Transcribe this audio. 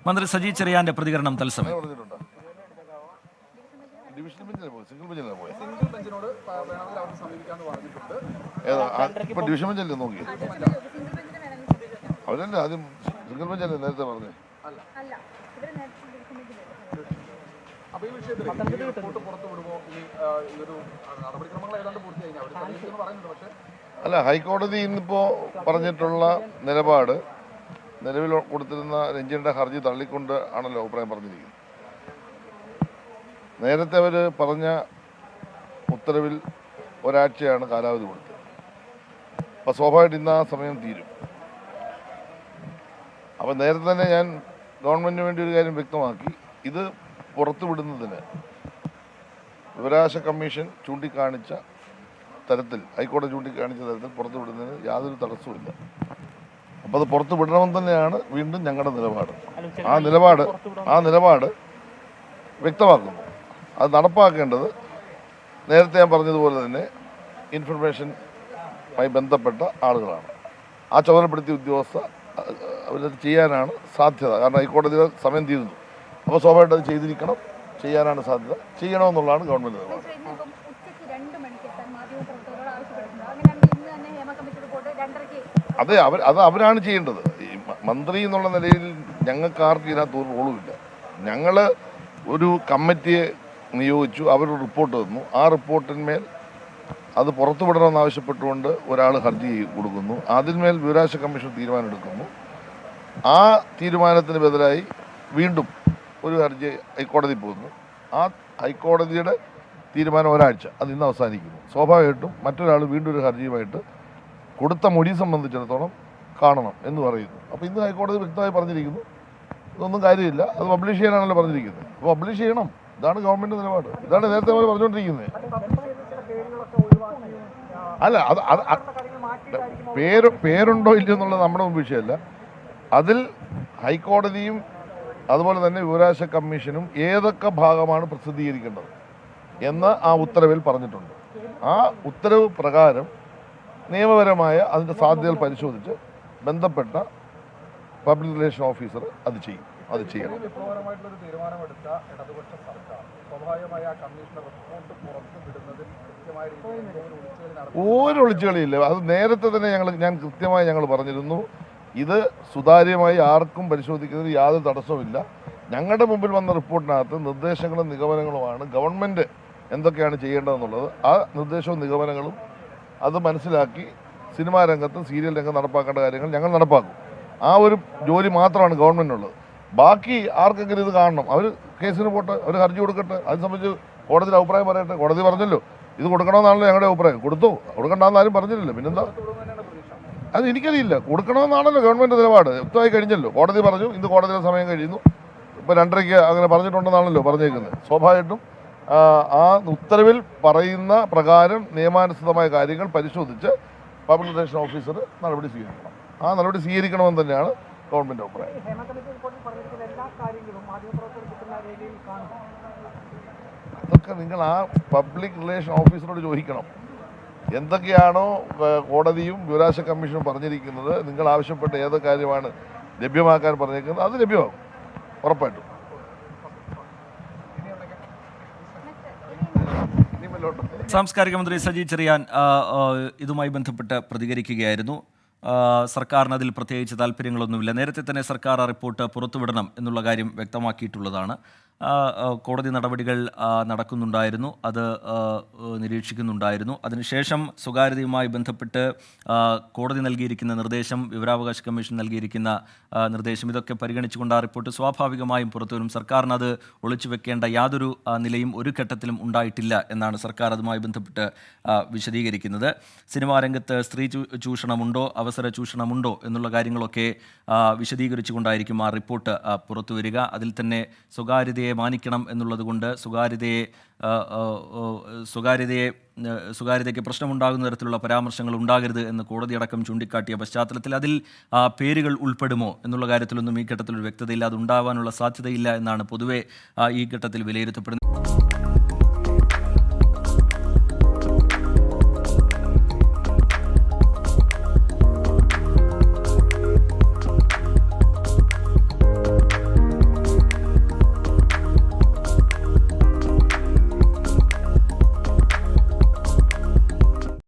മന്ത്രി സജി ചെറിയാന്റെ പ്രതികരണം തത്സമയം. ഡിവിഷൻ ബെഞ്ചല്ലേ നോക്കി അവരല്ലേ ആദ്യം സിംഗിൾ ബെഞ്ചല്ലേ നേരത്തെ പറഞ്ഞേ. അല്ല, ഹൈക്കോടതി ഇന്നിപ്പോ പറഞ്ഞിട്ടുള്ള നിലപാട് നിലവിൽ കൊടുത്തിരുന്ന രഞ്ജിയുടെ ഹർജി തള്ളിക്കൊണ്ട് ആണല്ലോ അഭിപ്രായം പറഞ്ഞിരിക്കുന്നത്. നേരത്തെ അവർ പറഞ്ഞ ഉത്തരവിൽ ഒരാഴ്ചയാണ് കാലാവധി കൊടുത്തത്. അപ്പോൾ സ്വാഭാവികമായിട്ട് ഇന്ന് ആ സമയം തീരും. അപ്പോൾ നേരത്തെ തന്നെ ഞാൻ ഗവൺമെൻറ്റിന് വേണ്ടി ഒരു കാര്യം വ്യക്തമാക്കി. ഇത് പുറത്തുവിടുന്നതിന് വിവരാവകാശ കമ്മീഷൻ ചൂണ്ടിക്കാണിച്ച തരത്തിൽ, ഹൈക്കോടതി ചൂണ്ടിക്കാണിച്ച തരത്തിൽ പുറത്തുവിടുന്നതിന് യാതൊരു തടസ്സവുമില്ല. അപ്പോൾ അത് പുറത്തു വിടണമെന്ന് തന്നെയാണ് വീണ്ടും ഞങ്ങളുടെ നിലപാട്. ആ നിലപാട് വ്യക്തമാക്കുന്നു. അത് നടപ്പാക്കേണ്ടത് നേരത്തെ ഞാൻ പറഞ്ഞതുപോലെ തന്നെ ഇൻഫർമേഷനുമായി ബന്ധപ്പെട്ട ആളുകളാണ്. ആ ചുമതലപ്പെടുത്തിയ ഉദ്യോഗസ്ഥ അവരത് ചെയ്യാനാണ് സാധ്യത. കാരണം ഹൈക്കോടതിയുടെ സമയം തീരുന്നു. അപ്പോൾ സ്വാഭാവികമായിട്ട് അത് ചെയ്തിരിക്കണം, ചെയ്യാനാണ് സാധ്യത, ചെയ്യണമെന്നുള്ളതാണ് ഗവൺമെൻറ് നിലപാട്. അതെ, അവരാണ് ചെയ്യേണ്ടത്. മന്ത്രി എന്നുള്ള നിലയിൽ ഞങ്ങൾക്ക് ആർക്കും ഇതിനകത്ത് ഒരു റോളുമില്ല. ഞങ്ങൾ ഒരു കമ്മിറ്റിയെ നിയോഗിച്ചു, അവർ റിപ്പോർട്ട് തന്നു. ആ റിപ്പോർട്ടിന്മേൽ അത് പുറത്തുവിടണമെന്ന് ആവശ്യപ്പെട്ടുകൊണ്ട് ഒരാൾ ഹർജി കൊടുക്കുന്നു. അതിന്മേൽ വിവരാവകാശ കമ്മീഷൻ തീരുമാനം എടുക്കുന്നു. ആ തീരുമാനത്തിന് ബദലായി വീണ്ടും ഒരു ഹർജി ഹൈക്കോടതി പോകുന്നു. ആ ഹൈക്കോടതിയുടെ തീരുമാനം ഒരാഴ്ച, അത് ഇന്ന് അവസാനിക്കുന്നു. സ്വാഭാവികമായിട്ടും മറ്റൊരാൾ വീണ്ടും ഒരു ഹർജിയുമായിട്ട് കൊടുത്ത മൊഴി സംബന്ധിച്ചിടത്തോളം കാണണം എന്ന് പറയുന്നു. അപ്പോൾ ഇന്ന് ഹൈക്കോടതി വ്യക്തമായി പറഞ്ഞിരിക്കുന്നു, ഇതൊന്നും കാര്യമില്ല, അത് പബ്ലിഷ് ചെയ്യാനാണല്ലോ പറഞ്ഞിരിക്കുന്നത്. അപ്പോൾ പബ്ലിഷ് ചെയ്യണം. ഇതാണ് ഗവൺമെൻറ് നിലപാട്. ഇതാണ് നേരത്തെ അവർ പറഞ്ഞുകൊണ്ടിരിക്കുന്നത്. അല്ല, പേരുണ്ടോ ഇല്ലയോ എന്നുള്ളത് നമ്മുടെ മുമ്പ് വിഷയമല്ല. അതിൽ ഹൈക്കോടതിയും അതുപോലെ തന്നെ വിവരാവകാശ കമ്മീഷനും ഏതൊക്കെ ഭാഗമാണ് പ്രസിദ്ധീകരിക്കേണ്ടത് എന്ന് ആ ഉത്തരവിൽ പറഞ്ഞിട്ടുണ്ട്. ആ ഉത്തരവ് പ്രകാരം നിയമപരമായ അതിൻ്റെ സാധ്യതകൾ പരിശോധിച്ച് ബന്ധപ്പെട്ട പബ്ലിക് റിലേഷൻ ഓഫീസർ അത് ചെയ്യും. അത് ചെയ്യണം. ഒരു ഒളിച്ചുകളിയില്ല. അത് നേരത്തെ തന്നെ ഞാൻ കൃത്യമായി പറഞ്ഞിരുന്നു. ഇത് സുതാര്യമായി ആർക്കും പരിശോധിക്കുന്നതിന് യാതൊരു തടസ്സവുമില്ല. ഞങ്ങളുടെ മുമ്പിൽ വന്ന റിപ്പോർട്ടിനകത്ത് നിർദ്ദേശങ്ങളും നിഗമനങ്ങളുമാണ് ഗവൺമെൻറ് എന്തൊക്കെയാണ് ചെയ്യേണ്ടതെന്നുള്ളത്. ആ നിർദ്ദേശവും നിഗമനങ്ങളും അത് മനസ്സിലാക്കി സിനിമാ രംഗത്ത്, സീരിയൽ രംഗത്ത് നടപ്പാക്കേണ്ട കാര്യങ്ങൾ ഞങ്ങൾ നടപ്പാക്കും. ആ ഒരു ജോലി മാത്രമാണ് ഗവൺമെൻറ്റിനുള്ളത്. ബാക്കി ആർക്കെങ്കിലും ഇത് കാണണം, അവർ കേസിന് പോട്ടെ, അവർ ഹർജി കൊടുക്കട്ടെ. അത് സംബന്ധിച്ച് കോടതിയുടെ അഭിപ്രായം പറയട്ടെ. കോടതി പറഞ്ഞല്ലോ ഇത് കൊടുക്കണമെന്നാണല്ലോ ഞങ്ങളുടെ അഭിപ്രായം. കൊടുത്തു, കൊടുക്കണ്ടെന്ന് ആരും പറഞ്ഞില്ലല്ലോ. പിന്നെന്താ? അത് എനിക്കറിയില്ല. കൊടുക്കണമെന്നാണല്ലോ ഗവൺമെൻറ് നിലപാട്. വ്യക്തമായി കഴിഞ്ഞല്ലോ. കോടതി പറഞ്ഞു, ഇന്ന് കോടതിയുടെ സമയം കഴിയുന്നു. ഇപ്പോൾ 2:30 അങ്ങനെ പറഞ്ഞിട്ടുണ്ടെന്നാണല്ലോ പറഞ്ഞേക്കുന്നത്. സ്വാഭാവികമായിട്ടും ആ ഉത്തരവിൽ പറയുന്ന പ്രകാരം നിയമാനുസൃതമായ കാര്യങ്ങൾ പരിശോധിച്ച് പബ്ലിക് റിലേഷൻ ഓഫീസർ നടപടി സ്വീകരിക്കണം. ആ നടപടി സ്വീകരിക്കണമെന്ന് തന്നെയാണ് ഗവൺമെൻറ് അഭിപ്രായം. അതൊക്കെ നിങ്ങൾ ആ പബ്ലിക് റിലേഷൻ ഓഫീസറോട് ചോദിക്കണം. എന്തൊക്കെയാണോ കോടതിയും വിവരാവകാശ കമ്മീഷനും പറഞ്ഞിരിക്കുന്നത്, നിങ്ങൾ ആവശ്യപ്പെട്ട ഏത് കാര്യമാണ് ലഭ്യമാക്കാൻ പറഞ്ഞിരിക്കുന്നത്, അത് ലഭ്യമാകും ഉറപ്പായിട്ടും. സാംസ്കാരിക മന്ത്രി സജി ചെറിയാൻ ഇതുമായി ബന്ധപ്പെട്ട് പ്രതികരിക്കുകയായിരുന്നു. സർക്കാരിന് അതിൽ പ്രത്യേകിച്ച് താല്പര്യങ്ങളൊന്നുമില്ല. നേരത്തെ തന്നെ സർക്കാർ ആ റിപ്പോർട്ട് പുറത്തുവിടണം എന്നുള്ള കാര്യം വ്യക്തമാക്കിയിട്ടുള്ളതാണ്. കോടതി നടപടികൾ നടക്കുന്നുണ്ടായിരുന്നു, അത് നിരീക്ഷിക്കുന്നുണ്ടായിരുന്നു. അതിനുശേഷം സ്വകാര്യതയുമായി ബന്ധപ്പെട്ട് കോടതി നൽകിയിരിക്കുന്ന നിർദ്ദേശം, വിവരാവകാശ കമ്മീഷൻ നൽകിയിരിക്കുന്ന നിർദ്ദേശം, ഇതൊക്കെ പരിഗണിച്ചുകൊണ്ട് ആ റിപ്പോർട്ട് സ്വാഭാവികമായും പുറത്തുവരും. സർക്കാരിന് അത് ഒളിച്ചു വെക്കേണ്ട യാതൊരു നിലയും ഒരു ഘട്ടത്തിലും ഉണ്ടായിട്ടില്ല എന്നാണ് സർക്കാർ അതുമായി ബന്ധപ്പെട്ട് വിശദീകരിക്കുന്നത്. സിനിമാ രംഗത്ത് സ്ത്രീ ചൂഷണമുണ്ടോ, അവസര ചൂഷണമുണ്ടോ എന്നുള്ള കാര്യങ്ങളൊക്കെ വിശദീകരിച്ചുകൊണ്ടായിരിക്കും ആ റിപ്പോർട്ട് പുറത്തുവരിക. അതിൽ തന്നെ സ്വകാര്യതയെ മാനിക്കണം എന്നുള്ളത് കൊണ്ട് സ്വകാര്യതയ്ക്ക് പ്രശ്നമുണ്ടാകുന്ന തരത്തിലുള്ള പരാമർശങ്ങൾ ഉണ്ടാകരുത് എന്ന് കോടതിയടക്കം ചൂണ്ടിക്കാട്ടിയ പശ്ചാത്തലത്തിൽ അതിൽ പേരുകൾ ഉൾപ്പെടുമോ എന്നുള്ള കാര്യത്തിലൊന്നും ഈ ഘട്ടത്തിൽ ഒരു വ്യക്തതയില്ല. അതുണ്ടാവാനുള്ള സാധ്യതയില്ല എന്നാണ് പൊതുവെ ഈ ഘട്ടത്തിൽ വിലയിരുത്തപ്പെടുന്നത്.